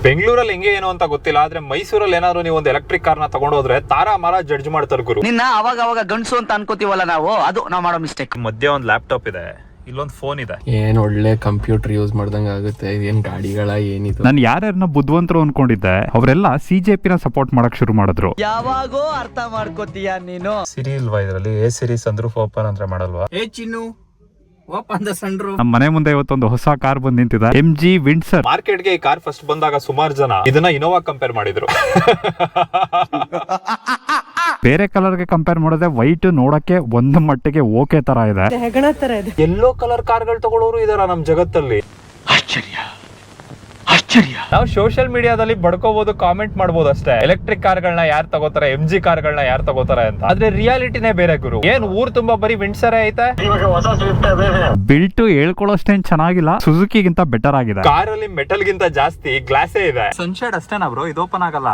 ಬೆಂಗಳೂರಲ್ಲಿ ಹೆಂಗೆ ಏನು ಅಂತ ಗೊತ್ತಿಲ್ಲ, ಆದ್ರೆ ಮೈಸೂರಲ್ಲಿ ಏನಾದ್ರು ನೀವು ಒಂದು ಎಲೆಕ್ಟ್ರಿಕ್ ಕಾರ್ನ ತಗೊಂಡೋದ್ರೆ ತಾರಾ ಮಾರ ಜಡ್ಜ್ ಮಾಡ್ತಾರೆ ಗುರು. ನಿನ್ನ ಅವಾಗ ಗಂಡ್ಸು ಅಂತ ಅನ್ಕೋತೀವಲ್ಲ ನಾವು, ಅದು ನಾವು ಮಾಡೋ ಮಿಸ್ಟೇಕ್. ಮಧ್ಯೆ ಒಂದು ಲ್ಯಾಪ್ಟಾಪ್ ಇದೆ, ಇಲ್ಲೊಂದು ಫೋನ್ ಇದೆ. ಏನ್ ಒಳ್ಳೆ ಕಂಪ್ಯೂಟರ್ ಯೂಸ್ ಮಾಡ್ದಂಗ ಆಗುತ್ತೆ. ಏನ್ ಗಾಡಿಗಳ ಏನಿದು. ನಾನು ಯಾರ್ಯಾರನ್ನ ಬುದ್ಧಿವಂತರು ಅನ್ಕೊಂಡಿದ್ದೆ ಅವರೆಲ್ಲ ಸಿಜೆಪಿ ನ ಸಪೋರ್ಟ್ ಮಾಡಕ್ ಶುರು ಮಾಡಿದ್ರು. ಯಾವಾಗೋ ಅರ್ಥ ಮಾಡ್ಕೋತೀಯ ನೀನು. ಸಿರಿ ಇಲ್ವಾ ಇದರಲ್ಲಿ? ಎ ಸಿರೀಸ್ ಅಂದ್ರೂ ಓಪನ್ ಅಂದ್ರೆ ಮಾಡಲ್ವಾ? ನಮ್ಮ ಮನೆ ಮುಂದೆ ಇವತ್ತೊಂದು ಹೊಸ ಕಾರ್ ಬಂದ್ ನಿಂತಿದೆ, MG ವಿಂಡ್ಸರ್. ಮಾರ್ಕೆಟ್ಗೆ ಈ ಕಾರ್ ಫಸ್ಟ್ ಬಂದಾಗ ಸುಮಾರು ಜನ ಇದನ್ನ ಇನೋವಾ ಕಂಪೇರ್ ಮಾಡಿದ್ರು. ಬೇರೆ ಕಲರ್ ಗೆ ಕಂಪೇರ್ ಮಾಡಿದ್ರೆ ವೈಟ್ ನೋಡಕ್ಕೆ ಒಂದು ಮಟ್ಟಿಗೆ ಓಕೆ ತರ ಇದೆ. ಎಲ್ಲೋ ಕಲರ್ ಕಾರ್ಗಳು ತಗೊಳ್ಳೋರು ಇದಾರ ನಮ್ ಜಗತ್ತಲ್ಲಿ. ಆಶ್ಚರ್ಯ. ನಾವು ಸೋಷಿಯಲ್ ಮೀಡಿಯಾದಲ್ಲಿ ಬಡ್ಕೋಬಹುದು, ಕಾಮೆಂಟ್ ಮಾಡಬಹುದು ಅಷ್ಟೇ, ಎಲೆಕ್ಟ್ರಿಕ್ ಕಾರ್ಗಳನ್ನ ಯಾರು ತಗೋತಾರೆ, MG ಕಾರ್ಗಳನ್ನ ಯಾರು ತಗೋತಾರೆ ಅಂತ. ಆದ್ರೆ ರಿಯಾಲಿಟಿನೇ ಬೇರೆ ಗುರು. ಏನ್ ಊರ್ ತುಂಬಾ ಬರೀ ವಿಂಡ್ಸರೇ ಐತೆ. ಬಿಲ್ಟ್ ಹೇಳ್ಕೊಳ್ಳೋಷ್ಟೇನ್ ಚೆನ್ನಾಗಿಲ್ಲ, ಸುಜುಕಿಗಿಂತ ಬೆಟರ್ ಆಗಿದೆ. ಕಾರಲ್ಲಿ ಮೆಟಲ್ ಗಿಂತ ಜಾಸ್ತಿ ಗ್ಲಾಸೇ ಇದೆ. ಸನ್ಶೇಡ್ ಅಷ್ಟೇನಾ ಬ್ರೋ? ಇದು ಓಪನ್ ಆಗಲ್ಲ.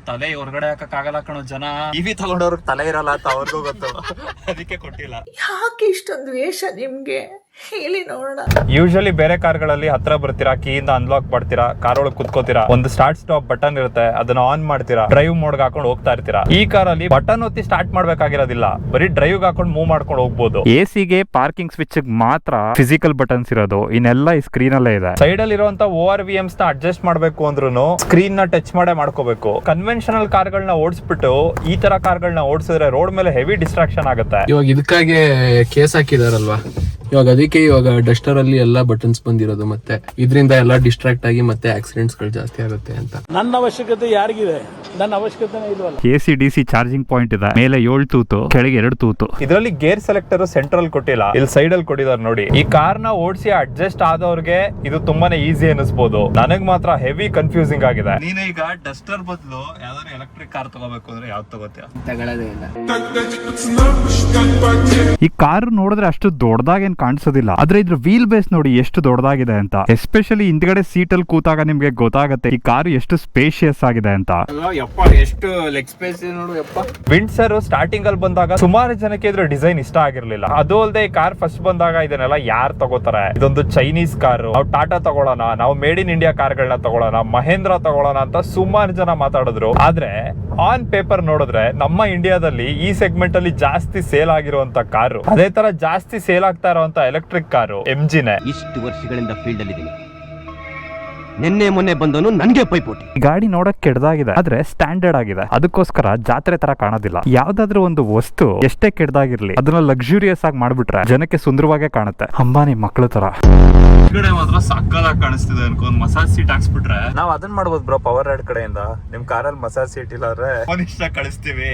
ತಲೆ ಹೊರಗಡೆ ಹಾಕಕ್ ಆಗಲ್ಲ ಕಣೋ ಜನ. ಇವಿ ತಗೊಂಡವ್ರಿಗೆ ತಲೆ ಇರಲ್ಲ ಅಂತ ಅವ್ರಿಗೂ ಗೊತ್ತು, ಅದಕ್ಕೆ ಕೊಟ್ಟಿಲ್ಲ. ಯಾಕೆ ಇಷ್ಟೊಂದು ವೇಷ ನಿಮ್ಗೆ ಹೇಳಿ ನೋಡೋಣ. ಯೂಶಲಿ ಬೇರೆ ಕಾರ್ಗಳಲ್ಲಿ ಹತ್ರ ಬರ್ತೀರಾ, ಕೀಯಿಂದ ಅನ್ಲಾಕ್ ಮಾಡ್ತೀರಾ, ಕಾರ್ ಒಳಗೆ ಕುತ್ಕೋತೀರಾ, ಒಂದು ಸ್ಟಾರ್ಟ್ ಸ್ಟಾಪ್ ಬಟನ್ ಇರುತ್ತೆ, ಅದನ್ನ ಆನ್ ಮಾಡ್ತೀರಾ, ಡ್ರೈವ್ ಮೋಡ್ ಹಾಕೊಂಡು ಹೋಗ್ತಾ ಇರ್ತೀರಾ. ಈ ಕಾರಲ್ಲಿ ಬಟನ್ ಒತ್ತಿ ಸ್ಟಾರ್ಟ್ ಮಾಡ್ಬೇಕಾಗಿರೋದಿಲ್ಲ, ಬರೀ ಡ್ರೈವ್ ಹಾಕೊಂಡು ಮೂವ್ ಮಾಡ್ಕೊಂಡು ಹೋಗ್ಬೋದು. AC ಗೆ ಪಾರ್ಕಿಂಗ್ ಸ್ವಿಚ್ ಮಾತ್ರ ಫಿಸಿಕಲ್ ಬಟನ್ಸ್ ಇರೋದು, ಇನ್ನೆಲ್ಲ ಈ ಸ್ಕ್ರೀನ್ ಅಲ್ಲೇ ಇದೆ. ಸೈಡ್ ಅಲ್ಲಿ ಇರುವಂತ ORVMs ನ ಅಡ್ಜಸ್ಟ್ ಮಾಡ್ಬೇಕು ಅಂದ್ರೂ ಸ್ಕ್ರೀನ್ ನ ಟಚ್ ಮಾಡೇ ಮಾಡ್ಕೋಬೇಕು. ಕನ್ವೆನ್ಷನಲ್ ಕಾರ್ಗಳನ್ನ ಓಡಿಸ್ಬಿಟ್ಟು ಈ ತರ ಕಾರ್ಗಳನ್ನ ಓಡಿಸಿದ್ರೆ ರೋಡ್ ಮೇಲೆ ಹೆವಿ ಡಿಸ್ಟ್ರಾಕ್ಷನ್ ಆಗುತ್ತೆ. ಇವಾಗ ಇದಕ್ಕಾಗಿ ಕೇಸ್ ಹಾಕಿದಾರಲ್ವಾ, ಇವಾಗ ಡಸ್ಟರ್ ಅಲ್ಲಿ ಎಲ್ಲಾ ಬಟನ್ಸ್ ಬಂದಿರೋದು, ಮತ್ತೆ ಇದರಿಂದ ಎಲ್ಲಾ ಡಿಸ್ಟ್ರಾಕ್ಟ್ ಆಗಿ ಮತ್ತೆ ಆಕ್ಸಿಡೆಂಟ್ಸ್ ಗಳು ಜಾಸ್ತಿ ಆಗುತ್ತೆ ಅಂತ. ನನ್ನ ಅವಶ್ಯಕತೆ ಯಾರಿಗಿದೆ? ನನ್ನ ಅವಶ್ಯಕತೆನೇ ಇಲ್ವಲ್ಲ. AC DC ಚಾರ್ಜಿಂಗ್ ಪಾಯಿಂಟ್ ಇದೆ, ಮೇಲೆ 7 ತೂತು, ಕೆಳಗೆ 2 ತೂತು. ಇದರಲ್ಲಿ ಗೇರ್ ಸೆಲೆಕ್ಟರ್ ಸೆಂಟ್ರಲ್ ಕೊಟ್ಟಿಲ್ಲ, ಇಲ್ಲಿ ಸೈಡ್ ಅಲ್ಲಿ ಕೊಟ್ಟಿದ್ದಾರೆ ನೋಡಿ. ಈ ಕಾರ್ ನ ಓಡಿಸಿ ಅಡ್ಜಸ್ಟ್ ಆದವ್ರಿಗೆ ಇದು ತುಂಬಾನೇ ಈಸಿ ಅನಿಸಬಹುದು, ನನಗ್ ಮಾತ್ರ ಹೆವಿ ಕನ್ಫ್ಯೂಸಿಂಗ್ ಆಗಿದೆ. ನೀನು ಈಗ ಡಸ್ಟರ್ ಬದಲು ಯಾವ್ದಾದ್ರು ಎಲೆಕ್ಟ್ರಿಕ್ ಕಾರ್ ತಗೋಬೇಕು ಅಂದ್ರೆ ಯಾವ್ದು ತಗೋತೀಯ? ತಗೊಳ್ಳೋದೇ ಇಲ್ಲ. ಈ ಕಾರ್ ನೋಡಿದ್ರೆ ಅಷ್ಟು ದೊಡ್ಡದಾಗೇನ್ ಕಾಣಿಸೋದಿಲ್ಲ, ಆದ್ರೆ ಇದ್ರ ವೀಲ್ ಬೇಸ್ ನೋಡಿ ಎಷ್ಟು ದೊಡ್ಡದಾಗಿದೆ ಅಂತ. ಎಸ್ಪೆಷಲಿ ಹಿಂದ್ಗಡೆ ಸೀಟ್ ಅಲ್ಲಿ ಕೂತಾಗ ನಿಮ್ಗೆ ಗೊತ್ತಾಗುತ್ತೆ ಈ ಕಾರು ಎಷ್ಟು ಸ್ಪೇಷಿಯಸ್ ಆಗಿದೆ ಅಂತ. ಎಷ್ಟು ಲೆಗ್ ಸ್ಪೇಸ್ ನೋಡು. ವಿಂಡ್ಸರ್ ಸ್ಟಾರ್ಟಿಂಗ್ ಅಲ್ಲಿ ಬಂದಾಗ ಸುಮಾರು ಜನಕ್ಕೆ ಇದ್ರ ಡಿಸೈನ್ ಇಷ್ಟ ಆಗಿರ್ಲಿಲ್ಲ. ಅದು ಅಲ್ಲದೆ ಈ ಕಾರ್ ಫಸ್ಟ್ ಬಂದಾಗ ಇದನ್ನೆಲ್ಲ ಯಾರು ತಗೋತಾರೆ, ಇದೊಂದು ಚೈನೀಸ್ ಕಾರು, ನಾವು ಟಾಟಾ ತಗೊಳ್ಳೋಣ, ನಾವು ಮೇಡ್ ಇನ್ ಇಂಡಿಯಾ ಕಾರ್ಗಳನ್ನ ತಗೊಳ್ಳೋಣ, ಮಹೇಂದ್ರ ತಗೊಳ್ಳೋಣ ಅಂತ ಸುಮಾರು ಜನ ಮಾತಾಡಿದ್ರು. ಆದ್ರೆ ಆನ್ ಪೇಪರ್ ನೋಡಿದ್ರೆ ನಮ್ಮ ಇಂಡಿಯಾದಲ್ಲಿ ಈ ಸೆಗ್ಮೆಂಟ್ ಅಲ್ಲಿ ಜಾಸ್ತಿ ಸೇಲ್ ಆಗಿರುವಂತ ಕಾರು, ಅದೇ ತರ ಜಾಸ್ತಿ ಸೇಲ್ ಆಗ್ತಾ ಇರುವಂತ ಎಲೆಕ್ಟ್ರಿಕ್ ಕಾರು MGನೇ. ಇಷ್ಟು ವರ್ಷಗಳಿಂದ ಫೀಲ್ಡ್ ಅಲ್ಲಿ ಇದ್ದೀನಿ, ನಿನ್ನೆ ಮೊನ್ನೆ ಬಂದವನು ನನ್ಗೆ ಪೈಪೋಟಿ. ಗಾಡಿ ನೋಡಕ್ ಕೆಡ್ದಾಗಿದೆ, ಆದ್ರೆ ಸ್ಟ್ಯಾಂಡರ್ಡ್ ಆಗಿದೆ, ಅದಕ್ಕೋಸ್ಕರ ಜಾತ್ರೆ ತರ ಕಾಣೋದಿಲ್ಲ. ಯಾವ್ದಾದ್ರು ಒಂದು ವಸ್ತು ಎಷ್ಟೇ ಕೆಡ್ದಾಗಿರ್ಲಿ ಅದನ್ನ ಲಕ್ಸುರಿಯಸ್ ಆಗಿ ಮಾಡ್ಬಿಟ್ರೆ ಜನಕ್ಕೆ ಸುಂದರವಾಗೇ ಕಾಣುತ್ತೆ. ಅಂಬಾನಿ ಮಕ್ಕಳು ತರ. ಕಡೆ ಮಾತ್ರ ಸಕ್ಕಲಾಗಿ ಕಾಣಿಸ್ತಿದೆ ಅನ್ಕೊ. ಮಸಾಜ್ ಸೀಟ್ ಹಾಕ್ಸ್ಬಿಟ್ರೆ ನಾವ್ ಅದನ್ನ ಮಾಡ್ಬೋದು ಬ್ರೋ. ಪವರ್ ರೈಡ್ ಕಡೆಯಿಂದ ನಿಮ್ ಕಾರಲ್ಲಿ ಮಸಾಜ್ ಸೀಟ್ ಇಲ್ಲ ಅಂದ್ರೆ ಇಷ್ಟ ಕಳಿಸ್ತೀವಿ,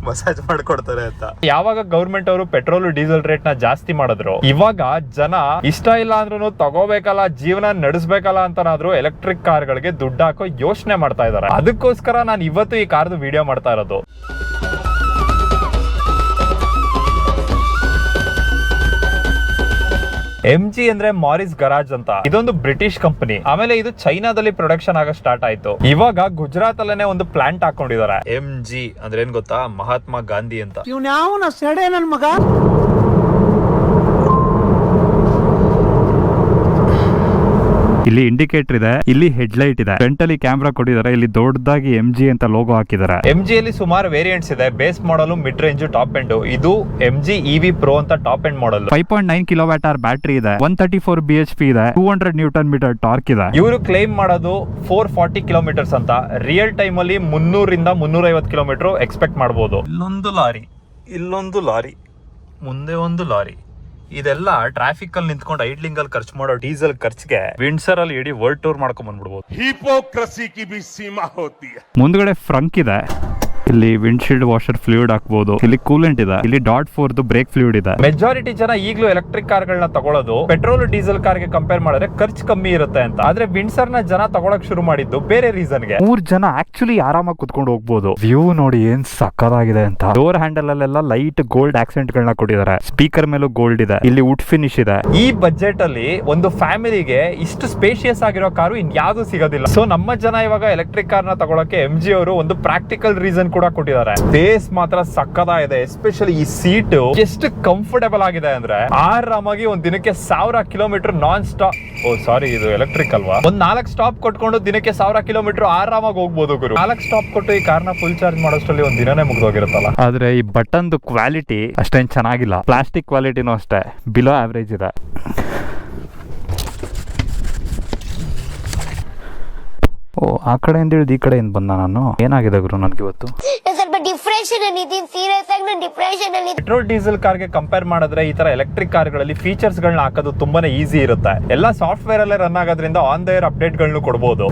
ಮಸಾಜ್ ಮಾಡ್ಕೊಡ್ತಾರೆ ಅಂತ. ಯಾವಾಗ ಗವರ್ಮೆಂಟ್ ಅವರು ಪೆಟ್ರೋಲ್ ಡೀಸೆಲ್ ರೇಟ್ ನ ಜಾಸ್ತಿ ಮಾಡಿದ್ರು, ಇವಾಗ ಜನ ಇಷ್ಟ ಇಲ್ಲ ಅಂದ್ರೂ ತಗೋಬೇಕಲ್ಲ, ಜೀವನ ನಡೆಸಬೇಕಲ್ಲ ಅಂತನಾದ್ರೂ ಎಲೆಕ್ಟ್ರಿಕ್ ಕಾರ್ಗಳಿಗೆ ದುಡ್ಡು ಹಾಕೋ ಯೋಚನೆ ಮಾಡ್ತಾ ಇದಾರೆ. ಅದಕ್ಕೋಸ್ಕರ ನಾನು ಇವತ್ತು ಈ ಕಾರ್ದು ವಿಡಿಯೋ ಮಾಡ್ತಾ ಇರೋದು. MG ಅಂದ್ರೆ ಮಾರಿಸ್ ಗರಾಜ್ ಅಂತ, ಇದೊಂದು ಬ್ರಿಟಿಷ್ ಕಂಪನಿ. ಆಮೇಲೆ ಇದು ಚೈನಾದಲ್ಲಿ ಪ್ರೊಡಕ್ಷನ್ ಆಗ ಸ್ಟಾರ್ಟ್ ಆಯ್ತು. ಇವಾಗ ಗುಜರಾತ್ ಅಲ್ಲೇನೆ ಒಂದು ಪ್ಲಾಂಟ್ ಹಾಕೊಂಡಿದ್ದಾರೆ. MG ಅಂದ್ರೆ ಏನ್ ಗೊತ್ತಾ? ಮಹಾತ್ಮ ಗಾಂಧಿ ಅಂತ. ನನ್ ಮಗ ಇಲ್ಲಿ ಇಂಡಿಕೇಟರ್ ಇದೆ, ಇಲ್ಲಿ ಹೆಡ್ ಲೈಟ್ ಇದೆ, ಫ್ರಂಟ್ ಅಲ್ಲಿ ಕ್ಯಾಮ್ರಾ ಕೊಟ್ಟಿದ್ದಾರೆ, ಇಲ್ಲಿ ದೊಡ್ಡದಾಗಿ MG ಅಂತ ಲೋಗೋ ಹಾಕಿದ್ದಾರೆ. MG ಅಲ್ಲಿ ಸುಮಾರು ವೇರಿಯಂಟ್ಸ್ ಇದೆ. Base model, mid range, top end. ಇದು MG EV Pro ಅಂತ top end model. 5.9 kWh battery ಇದೆ, 134 bhp ಇದೆ, 200 Nm ಟಾರ್ಕ್ ಇದೆ. ಇವರು ಕ್ಲೈಮ್ ಮಾಡೋದು 440 ಕಿಲೋಮೀಟರ್ಸ್ ಅಂತ. ರಿಯಲ್ ಟೈಮ್ ಅಲ್ಲಿ 300 ರಿಂದ 350 ಕಿಲೋಮೀಟರ್ ಎಕ್ಸ್ಪೆಕ್ಟ್ ಮಾಡಬಹುದು. ಇಲ್ಲೊಂದು ಲಾರಿ, ಇಲ್ಲೊಂದು ಲಾರಿ, ಮುಂದೆ ಒಂದು ಲಾರಿ, ಇದೆಲ್ಲ ಟ್ರಾಫಿಕ್ ಅಲ್ಲಿ ನಿಂತ್ಕೊಂಡು ಐಡ್ಲಿಂಗ್ ಅಲ್ಲಿ ಖರ್ಚು ಮಾಡೋ ಡೀಸೆಲ್ ಖರ್ಚಿಗೆ ವಿಂಡ್ಸರ್ ಅಲ್ಲಿ ಇಡೀ ವರ್ಲ್ಡ್ ಟೂರ್ ಮಾಡ್ಕೊಂಡ್ ಬಂದ್ಬಿಡ್ಬೋದು. ಹಿಪೋಕ್ರಸಿ ಕಿ ಭಿ ಸೀಮಾ ಹೋತಿ ಹೈ. ಮುಂದ್ಗಡೆ ಫ್ರಂಕ್ ಇದೆ, ಇಲ್ಲಿ ವಿಂಡ್ಶೀಲ್ಡ್ ವಾಷರ್ ಫ್ಲೂಯಿಡ್ ಹಾಕಬಹುದು, ಇಲ್ಲಿ ಕೂಲೆಂಟ್ ಇದೆ, ಇಲ್ಲಿ .4 ಬ್ರೇಕ್ ಫ್ಲೂಯಿಡ್ ಇದೆ. ಮೆಜಾರಿಟಿ ಜನ ಈಗಲೂ ಎಲೆಕ್ಟ್ರಿಕ್ ಕಾರ್ಗಳನ್ನ ತಗೊಳ್ಳೋದು ಪೆಟ್ರೋಲ್ ಡೀಸೆಲ್ ಕಾರ್ಗೆ ಕಂಪೇರ್ ಮಾಡಿದ್ರೆ ಖರ್ಚು ಕಮ್ಮಿ ಇರುತ್ತೆ ಅಂತ. ಆದ್ರೆ ವಿಂಡ್ಸರ್ ನ ಜನ ತಗೊಳಕ್ ಶುರು ಮಾಡಿದ್ದು ಬೇರೆ ರೀಸನ್ಗೆ. 3 ಜನ ಆಕ್ಚುಲಿ ಆರಾಮಾಗಿ ಕುತ್ಕೊಂಡು ಹೋಗ್ಬೋದು. ವ್ಯೂ ನೋಡಿ ಏನ್ ಸಕ್ಕದಾಗಿದೆ ಅಂತ. ಡೋರ್ ಹ್ಯಾಂಡಲ್ ಅಲ್ಲೆಲ್ಲ ಲೈಟ್ ಗೋಲ್ಡ್ ಆಕ್ಸೆಂಟ್ ಗಳನ್ನ ಕೊಟ್ಟಿದ್ದಾರೆ, ಸ್ಪೀಕರ್ ಮೇಲೂ ಗೋಲ್ಡ್ ಇದೆ, ಇಲ್ಲಿ ವುಡ್ ಫಿನಿಶ್ ಇದೆ. ಈ ಬಜೆಟ್ ಅಲ್ಲಿ ಒಂದು ಫ್ಯಾಮಿಲಿಗೆ ಇಷ್ಟು ಸ್ಪೇಷಿಯಸ್ ಆಗಿರೋ ಕಾರು ಇನ್ಯಾವುದು ಸಿಗೋದಿಲ್ಲ. ಸೊ ನಮ್ಮ ಜನ ಇವಾಗ ಎಲೆಕ್ಟ್ರಿಕ್ ಕಾರ್ನ ತಗೊಳಕ್ಕೆ MG ಅವರು ಒಂದು ಪ್ರಾಕ್ಟಿಕಲ್ ರೀಸನ್ ಕೂಡ ಕೊಟ್ಟಿದ್ದಾರೆ. ಸ್ಪೇಸ್ ಮಾತ್ರ ಸಕ್ಕದ ಇದೆ. ಎಸ್ಪೆಷಲಿ ಈ ಸೀಟ್ ಎಷ್ಟು ಕಂಫರ್ಟೇಬಲ್ ಆಗಿದೆ ಅಂದ್ರೆ ಆರಾಮಾಗಿ ಒಂದ್ ದಿನಕ್ಕೆ 1000 ಕಿಲೋಮೀಟರ್ ನಾನ್ ಸ್ಟಾಪ್. ಸಾರಿ, ಇದು ಎಲೆಕ್ಟ್ರಿಕ್ ಅಲ್ವಾ? ಒಂದ್ 4 ಸ್ಟಾಪ್ ಕೊಟ್ಕೊಂಡು ದಿನಕ್ಕೆ 1000 ಕಿಲೋಮೀಟರ್ ಆರಾಮಾಗಿ ಹೋಗ್ಬೋದು ಗುರು. 4 ಸ್ಟಾಪ್ ಕೊಟ್ಟು ಈ ಕಾರ್ನ ಫುಲ್ ಚಾರ್ಜ್ ಮಾಡೋಷ್ಟರಲ್ಲಿ ಒಂದ್ ದಿನನೇ ಮುಗ್ದೋಗಿರುತ್ತಲ್ಲ. ಆದ್ರೆ ಈ ಬಟನ್ ಕ್ವಾಲಿಟಿ ಅಷ್ಟೇನ್ ಚೆನ್ನಾಗಿಲ್ಲ. ಪ್ಲಾಸ್ಟಿಕ್ ಕ್ವಾಲಿಟಿನೂ ಅಷ್ಟೇ ಬಿಲೋ ಆವರೇಜ್ ಇದೆ. ಓ, ಆ ಕಡೆಯಿಂದ ಇಳಿದು ಈ ಕಡೆಯಿಂದ ಬಂದ ನಾನು. ಏನಾಗಿದೆ ಗುರು ನನ್ಗೆ ಇವತ್ತು? ಸ್ವಲ್ಪ ಡಿಪ್ರೆಷನ್ ಅಲ್ಲಿ ಇದೀನಿ, ಸೀರಿಯಸ್ ಆಗಿ ನಾನು ಡಿಪ್ರೆಷನ್ ಅಲ್ಲಿ. ಪೆಟ್ರೋಲ್ ಡೀಸೆಲ್ ಕಾರ್ಗೆ ಕಂಪೇರ್ ಮಾಡಿದ್ರೆ ಈ ತರ ಎಲೆಕ್ಟ್ರಿಕ್ ಕಾರ್ಗಳಲ್ಲಿ ಫೀಚರ್ಸ್ ಗಳನ್ನ ಹಾಕೋದು ತುಂಬಾನೇ ಈಸಿ ಇರುತ್ತೆ. ಎಲ್ಲ ಸಾಫ್ಟ್ವೇರ್ ಅಲ್ಲೇ ರನ್ ಆಗೋದ್ರಿಂದ ಆನ್ ದ ಏರ್ ಅಪ್ಡೇಟ್ ಗಳನ್ನು ಕೊಡಬಹುದು.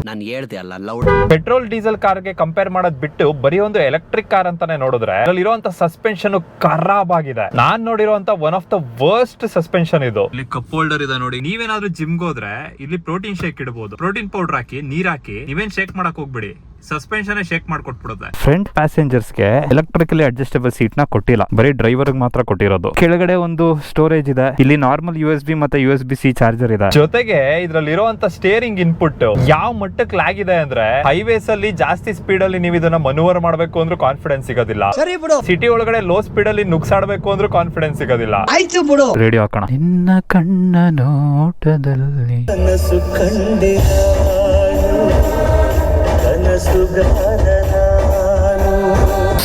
ನಾನು ಹೇಳ್ದೆ ಅಲ್ಲ, ಲೌಡ್. ಪೆಟ್ರೋಲ್ ಡೀಸೆಲ್ ಕಾರ್ಗೆ ಕಂಪೇರ್ ಮಾಡೋದ್ ಬಿಟ್ಟು ಬರೀ ಒಂದು ಎಲೆಕ್ಟ್ರಿಕ್ ಕಾರ್ ಅಂತಾನೆ ನೋಡಿದ್ರೆ ಅದ್ರಲ್ಲಿ ಇರುವಂತ ಸಸ್ಪೆನ್ಷನ್ ಖರಾಬ್ ಆಗಿದೆ. ನಾನ್ ನೋಡಿರುವಂತ one of the worst suspension ಇದು. ಇಲ್ಲಿ ಕಪ್ ಹೋಲ್ಡರ್ ಇದೆ ನೋಡಿ. ನೀವೇನಾದ್ರೂ ಜಿಮ್ಗೆ ಹೋದ್ರೆ ಇಲ್ಲಿ ಪ್ರೋಟೀನ್ ಶೇಕ್ ಇಡಬಹುದು. ಪ್ರೋಟೀನ್ ಪೌಡರ್ ಹಾಕಿ ನೀರ್ ಹಾಕಿ ನೀವೇನ್ ಶೇಕ್ ಮಾಡಕ್ ಹೋಗ್ಬಿಡಿ, ಸಸ್ಪೆನ್ಷನ್ ಶೇಕ್ ಮಾಡ್ಕೊಟ್ಬಿಡುತ್ತೆ. ಫ್ರಂಟ್ ಪ್ಯಾಸೆಂಜರ್ಸ್ ಗೆ ಎಲೆಕ್ಟ್ರಿಕಲಿ ಅಡ್ಜಸ್ಟಬಲ್ ಸೀಟ್ ನ ಕೊಟ್ಟಿಲ್ಲ, ಬರೀ ಡ್ರೈವರ್ ಮಾತ್ರ ಕೊಟ್ಟಿರೋದು. ಕೆಳಗಡೆ ಒಂದು ಸ್ಟೋರೇಜ್ ಇದೆ. ಇಲ್ಲಿ ನಾರ್ಮಲ್ USB ಮತ್ತೆ USB-C ಚಾರ್ಜರ್ ಇದೆ. ಜೊತೆಗೆ ಇದ್ರಲ್ಲಿ ಇರುವಂತ ಸ್ಟೇರಿಂಗ್ ಇನ್ಪುಟ್ ಯಾವ ಮಟ್ಟಕ್ಕೆ ಲ್ಯಾಗ್ ಇದೆ ಅಂದ್ರೆ ಹೈವೇಸ್ ಅಲ್ಲಿ ಜಾಸ್ತಿ ಸ್ಪೀಡ್ ಅಲ್ಲಿ ನೀವು ಇದನ್ನ ಮನೂವರ್ ಮಾಡಬೇಕು ಅಂದ್ರೂ ಕಾನ್ಫಿಡೆನ್ಸ್ ಸಿಗೋದಿಲ್ಲ. ಸಿಟಿ ಒಳಗಡೆ ಲೋ ಸ್ಪೀಡ್ ಅಲ್ಲಿ ನುಗ್ಸಾಡ್ಬೇಕು ಅಂದ್ರೂ ಕಾನ್ಫಿಡೆನ್ಸ್ ಸಿಗೋದಿಲ್ಲ. ರೇಡಿಯೋ ಹಾಕೋಣ. ನಿನ್ನ ಕಣ್ಣ ನೋಟದಲ್ಲಿ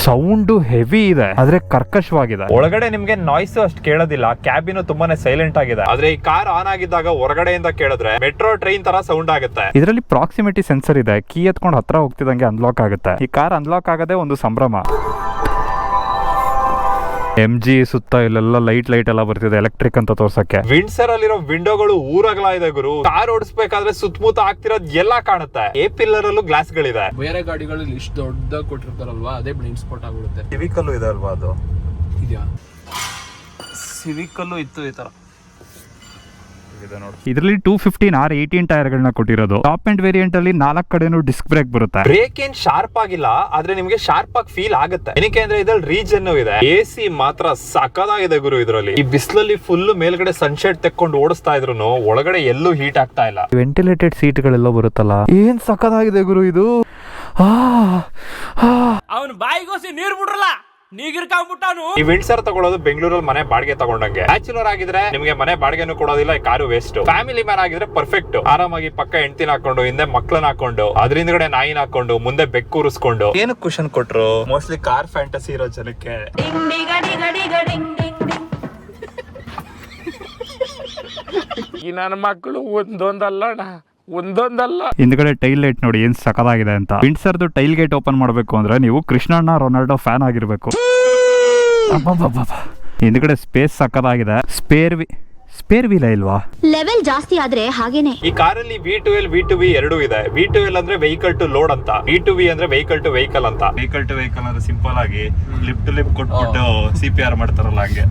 ಸೌಂಡ್ ಹೆವಿ ಇದೆ, ಆದ್ರೆ ಕರ್ಕಶವಾಗಿದೆ. ಒಳಗಡೆ ನಿಮ್ಗೆ ನಾಯ್ಸ್ ಅಷ್ಟು ಕೇಳೋದಿಲ್ಲ. ಕ್ಯಾಬಿನ್ ತುಂಬಾನೇ ಸೈಲೆಂಟ್ ಆಗಿದೆ. ಆದ್ರೆ ಈ ಕಾರ್ ಆನ್ ಆಗಿದ್ದಾಗ ಹೊರಗಡೆಯಿಂದ ಕೇಳಿದ್ರೆ ಮೆಟ್ರೋ ಟ್ರೈನ್ ತರ ಸೌಂಡ್ ಆಗುತ್ತೆ. ಇದರಲ್ಲಿ ಪ್ರಾಕ್ಸಿಮಿಟಿ ಸೆನ್ಸರ್ ಇದೆ. ಕೀ ಎತ್ಕೊಂಡು ಹತ್ರ ಹೋಗ್ತಿದಂಗೆ ಅನ್ಲಾಕ್ ಆಗುತ್ತೆ. ಈ ಕಾರ್ ಅನ್ಲಾಕ್ ಆಗದೆ ಒಂದು ಸಂಭ್ರಮ. MG ಸುತ್ತ ಇಲ್ಲೆಲ್ಲ ಲೈಟ್ ಎಲ್ಲ ಬರ್ತಿದೆ ಎಲೆಕ್ಟ್ರಿಕ್ ಅಂತ ತೋರ್ಸಕ್ಕೆ. ವಿಂಡ್ಸರ್ ಅಲ್ಲಿರೋ ವಿಂಡೋಗಳು ಊರಗಲ ಇದೆ ಗುರು. ಕಾರ್ ಓಡಿಸ್ಬೇಕಾದ್ರೆ ಸುತ್ತಮುತ್ತ ಆಗ್ತಿರೋದ್ ಎಲ್ಲಾ ಕಾಣುತ್ತೆ. ಎ ಪಿಲ್ಲರ್ ಅಲ್ಲೂ ಗ್ಲಾಸ್ ಗಳಿದೆ. ಬೇರೆ ಗಾಡಿಗಳಲ್ಲಿ ಇಷ್ಟು ದೊಡ್ಡದಾಗಿ ಕೊಟ್ಟಿರ್ತಾರಲ್ವಾ, ಅದೇ ಬ್ಲೈಂಡ್ ಸ್ಪಾಟ್ ಆಗ್ಬಿಡುತ್ತೆ. ಸಿವಿಕಲ್ಲೂ ಇದೆ ಅಲ್ವಾ? ಅದು ಇದೆಯಾ? ಸಿವಿಕಲ್ಲೂ ಇತ್ತು ಈ ತರ. ಇದರಲ್ಲಿ 215 R18 ಟೈರ್ ಗಳನ್ನ ಕೊಟ್ಟಿರೋದು. ಟಾಪ್ ಅಂಡ್ ವೇರಿಯಂಟ್ ಅಲ್ಲಿ 4 ಕಡೆನೂ ಡಿಸ್ಕ್ ಬ್ರೇಕ್ ಬರುತ್ತೆ. ಬ್ರೇಕ್ ಏನ್ ಶಾರ್ಪ್ ಆಗಿಲ್ಲ, ಆದ್ರೆ ನಿಮ್ಗೆ ಶಾರ್ಪ್ ಆಗಿ ಫೀಲ್ ಆಗುತ್ತೆ. ಏನಕ್ಕೆ ಅಂದ್ರೆ ಇದ್ರಲ್ಲಿ ರೀಜನ್ ಇದೆ. AC ಮಾತ್ರ ಸಕ್ಕದಾಗಿದೆ ಗುರು. ಇದ್ರಲ್ಲಿ ಈ ಬಿಸಿಲಲ್ಲಿ ಫುಲ್ ಮೇಲ್ಗಡೆ ಸನ್ಶೆಟ್ ತೆಕ್ಕೊಂಡು ಓಡಿಸ್ತಾ ಇದ್ರು ಒಳಗಡೆ ಎಲ್ಲೂ ಹೀಟ್ ಆಗ್ತಾ ಇಲ್ಲ. ವೆಂಟಿಲೇಟೆಡ್ ಸೀಟ್ ಗಳೆಲ್ಲ ಬರುತ್ತಲ್ಲ, ಏನ್ ಸಕ್ಕದಾಗಿದೆ ಗುರು ಇದು. ಅವನು ಬಾಯಿಗೋಸಿ ನೀರ್ ಬಿಡ್ರಲ್ಲ, ನೀಗಿರ್ಕಾಗ್ಬಿಟ್ಟಾನು. ಈ ವಿಂಡ್ಸರ್ ತಗೊಳ್ಳೋದು ಬೆಂಗಳೂರಲ್ಲಿ ಮನೆ ಬಾಡಿಗೆ ತಗೊಂಡಂಗೆ. ಬ್ಯಾಚುಲರ್ ಆಗಿದ್ರೆ ನಿಮ್ಗೆ ಮನೆ ಬಾಡಿಗೆನೂ ಕೊಡೋದಿಲ್ಲ, ಈ ಕಾರು ವೇಸ್ಟ್. ಫ್ಯಾಮಿಲಿ ಮ್ಯಾನ್ ಆಗಿದ್ರೆ ಪರ್ಫೆಕ್ಟ್. ಆರಾಮಾಗಿ ಪಕ್ಕ ಹೆಂಡತಿನ ಹಾಕೊಂಡು ಹಿಂದೆ ಮಕ್ಳನ್ನ ಹಾಕೊಂಡು ಅದ್ರಿಂದಗಡೆ ನಾಯಿನ ಹಾಕೊಂಡು ಮುಂದೆ ಬೆಕ್ಕೂರಿಸ್ಕೊಂಡು. ಏನು ಕುಶನ್ ಕೊಟ್ರು ಮೋಸ್ಟ್ಲಿ ಕಾರ್ ಫ್ಯಾಂಟಸಿ ಇರೋ ಜನಕ್ಕೆ. ಈ ನನ್ನ ಮಕ್ಕಳು ಒಂದೊಂದಲ್ಲ ಹಿಂದ್ಗಡೆ ಟೈಲ್ ಲೈಟ್ ನೋಡಿ ಏನ್ ಸಕದಾಗಿದೆ ಅಂತ. ವಿಂಡ್ಸರ್ದು ಟೈಲ್ ಗೇಟ್ ಓಪನ್ ಮಾಡಬೇಕು ಅಂದ್ರೆ ನೀವು ಕೃಷ್ಣಣ್ಣ ರೊನಾಲ್ಡೋ ಫ್ಯಾನ್ ಆಗಿರ್ಬೇಕು. ಹಿಂದ್ಗಡೆ ಸ್ಪೇಸ್ ಸಕದಾಗಿದೆ. ಸ್ಪೇರ್ ವೀಲ್ ಇಲ್ವಾ? ಲೆವೆಲ್ ಜಾಸ್ತಿ ಆದ್ರೆ ಹಾಗೇನೆ. ಈ ಕಾರಲ್ಲಿ V2L V2V ಎರಡೂ ಇದೆ. V2L ಅಂದ್ರೆ ವೆಹಿಕಲ್ ಟು ಲೋಡ್ ಅಂತ, V2V ಅಂದ್ರೆ ವೆಹಿಕಲ್ ಟು ವೆಹಿಕಲ್ ಅಂತ. ವೆಹಿಕಲ್ ಟು ವೆಹಿಕಲ್ ಅಂದ್ರೆ ಸಿಂಪಲ್ ಆಗಿ ಲಿಫ್ಟ್ ಟು ಲಿಫ್ಟ್ ಕೊಟ್ಬಿಟ್ಟು CPR ಮಾಡ್ತಾರಲ್ಲ ಹಂಗೆ.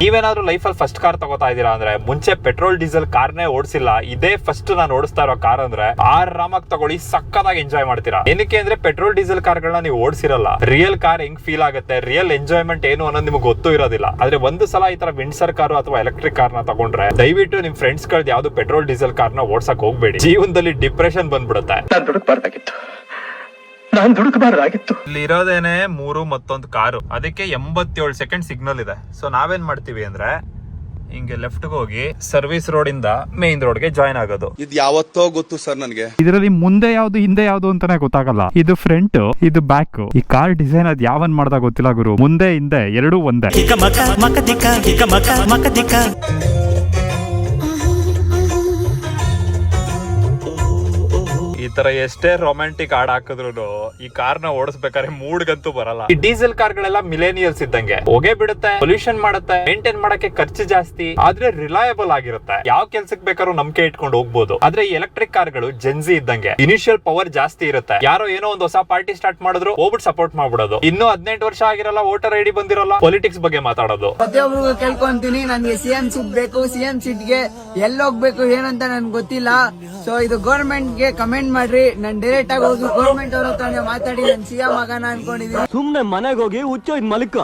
ನೀವೇನಾದ್ರೂ ಲೈಫಲ್ಲಿ ಫಸ್ಟ್ ಕಾರ್ ತಗೋತಾ ಇದೀರಾ ಅಂದ್ರೆ ಮುಂಚೆ ಪೆಟ್ರೋಲ್ ಡೀಸೆಲ್ ಕಾರ್ನೇ ಓಡಿಸಿಲ್ಲ, ಇದೇ ಫಸ್ಟ್ ನಾನು ಓಡಿಸ್ತಾ ಇರೋ ಕಾರ್ ಅಂದ್ರೆ ಆರಾಮಾಗಿ ತಗೊಳ್ಳಿ, ಸಕ್ಕದಾಗಿ ಎಂಜಾಯ್ ಮಾಡ್ತೀರಾ. ಏನಕ್ಕೆ ಅಂದ್ರೆ ಪೆಟ್ರೋಲ್ ಡೀಸೆಲ್ ಕಾರ್ಗಳನ್ನ ನೀವು ಓಡಿಸಿರಲ್ಲ. ರಿಯಲ್ ಕಾರ್ ಹೆಂಗ್ ಫೀಲ್ ಆಗುತ್ತೆ, ರಿಯಲ್ ಎಂಜಾಯ್ಮೆಂಟ್ ಏನು ಅನ್ನೋದು ನಿಮ್ಗೆ ಗೊತ್ತೂ ಇರೋದಿಲ್ಲ. ಆದ್ರೆ ಒಂದು ಸಲ ಈ ತರ ವಿಂಡ್ಸರ್ ಕಾರು ಅಥವಾ ಎಲೆಕ್ಟ್ರಿಕ್ ಕಾರ್ನ ತಗೊಂಡ್ರೆ ದಯವಿಟ್ಟು ನಿಮ್ ಫ್ರೆಂಡ್ಸ್ ಗಳದ್ದು ಯಾವ್ದು ಪೆಟ್ರೋಲ್ ಡೀಸೆಲ್ ಕಾರ್ನ ಓಡ್ಸಕ್ ಹೋಗ್ಬೇಡಿ. ಜೀವನದಲ್ಲಿ ಡಿಪ್ರೆಷನ್ ಬಂದ್ಬಿಡುತ್ತೆ. ನಾನ್ ದುಡುಕಬಾರ್ದಾಗಿತ್ತು. ಇಲ್ಲಿ ಇರೋದೇನೆ 3 ಮತ್ತೊಂದು ಕಾರು, ಅದಕ್ಕೆ 87 ಸೆಕೆಂಡ್ ಸಿಗ್ನಲ್ ಇದೆ. ಸೊ ನಾವೇನ್ ಮಾಡ್ತೀವಿ ಅಂದ್ರೆ ಹಿಂಗೆ ಲೆಫ್ಟ್ ಹೋಗಿ ಸರ್ವಿಸ್ ರೋಡ್ ಇಂದ ಮೇನ್ ರೋಡ್ ಗೆ ಜಾಯ್ನ್ ಆಗೋದು. ಇದು ಯಾವತ್ತೋ ಗೊತ್ತು ಸರ್ ನನಗೆ. ಇದರಲ್ಲಿ ಮುಂದೆ ಯಾವ್ದು ಹಿಂದೆ ಯಾವ್ದು ಅಂತಾನೆ ಗೊತ್ತಾಗಲ್ಲ. ಇದು ಫ್ರಂಟ್, ಇದು ಬ್ಯಾಕ್. ಈ ಕಾರ್ ಡಿಸೈನ್ ಅದ್ ಯಾವನ್ ಮಾಡ್ದಾಗ ಗೊತ್ತಿಲ್ಲ ಗುರು. ಮುಂದೆ ಹಿಂದೆ ಎರಡೂ ಒಂದೇ. ಈ ತರ ಎಷ್ಟೇ ರೊಮ್ಯಾಂಟಿಕ್ ಹಾಡ್ ಹಾಕಿದ್ರು ಈ ಕಾರ್ನ ಓಡಿಸ್ಬೇಕಾದ್ರೆ ಮೂಡ್ಗಂತೂ ಬರಲ್ಲ. ಈ ಡೀಸೆಲ್ ಕಾರ್ಗಳೆಲ್ಲ ಮಿಲೇನಿಯಲ್ಸ್ ಇದ್ದಂಗೆ, ಹೊಗೆ ಬಿಡುತ್ತೆ, ಪೊಲ್ಯೂಷನ್ ಮಾಡುತ್ತೆ, ಮೇಂಟೈನ್ ಮಾಡಕ್ಕೆ ಖರ್ಚು ಜಾಸ್ತಿ, ಆದ್ರೆ ರಿಲಯಬಲ್ ಆಗಿರುತ್ತೆ. ಯಾವ ಕೆಲ್ಸಕ್ಕೆ ಬೇಕಾದ್ರೂ ನಂಬಿಕೆ ಇಟ್ಕೊಂಡು ಹೋಗ್ಬೋದು. ಆದ್ರೆ ಈ ಎಲೆಕ್ಟ್ರಿಕ್ ಕಾರ್ಗಳು ಜೆನ್ಸಿ ಇದ್ದಂಗೆ, ಇನಿಷಿಯಲ್ ಪವರ್ ಜಾಸ್ತಿ ಇರುತ್ತೆ. ಯಾರೋ ಏನೋ ಒಂದು ಹೊಸ ಪಾರ್ಟಿ ಸ್ಟಾರ್ಟ್ ಮಾಡಿದ್ರು ಹೋಗ್ಬಿಟ್ಟು ಸಪೋರ್ಟ್ ಮಾಡ್ಬಿಡೋದು. ಇನ್ನೂ 18 ವರ್ಷ ಆಗಿರಲ್ಲ, ವೋಟರ್ ಐಡಿ ಬಂದಿರಲ್ಲ, ಪೊಲಿಟಿಕ್ಸ್ ಬಗ್ಗೆ ಮಾತಾಡೋದು. ಪ್ರತಿಯೊಬ್ಬರಿಗೂ ಕೇಳ್ಕೊಂತೀನಿ, ನನ್ಗೆ CM ಸೀಟ್ ಬೇಕು, CM ಸೀಟ್ಗೆ ಎಲ್ಲೋಗ್ಬೇಕು ಏನಂತ ನನ್ಗೆ ಗೊತ್ತಿಲ್ಲ. ಸೊ ಇದು ಗೌರ್ಮೆಂಟ್ ಗೆ ಕಮೆಂಟ್ ಮಾಡ್ರಿ. ನಾನು ಡೈರೆಕ್ಟ್ ಆಗಿ ಹೋಗಿ ಗೌರ್ಮೆಂಟ್ ಅವ್ರ ಹತ್ರ ಮಾತಾಡಿ ನಾನು CM ಆಗೋಣ ಅನ್ಕೊಂಡಿದ್ದೀನಿ. ಸುಮ್ನೆ ಮನೆಗೆ ಹೋಗಿ ಹುಚ್ಚೋಯ್ತು ಮಲಿಕ.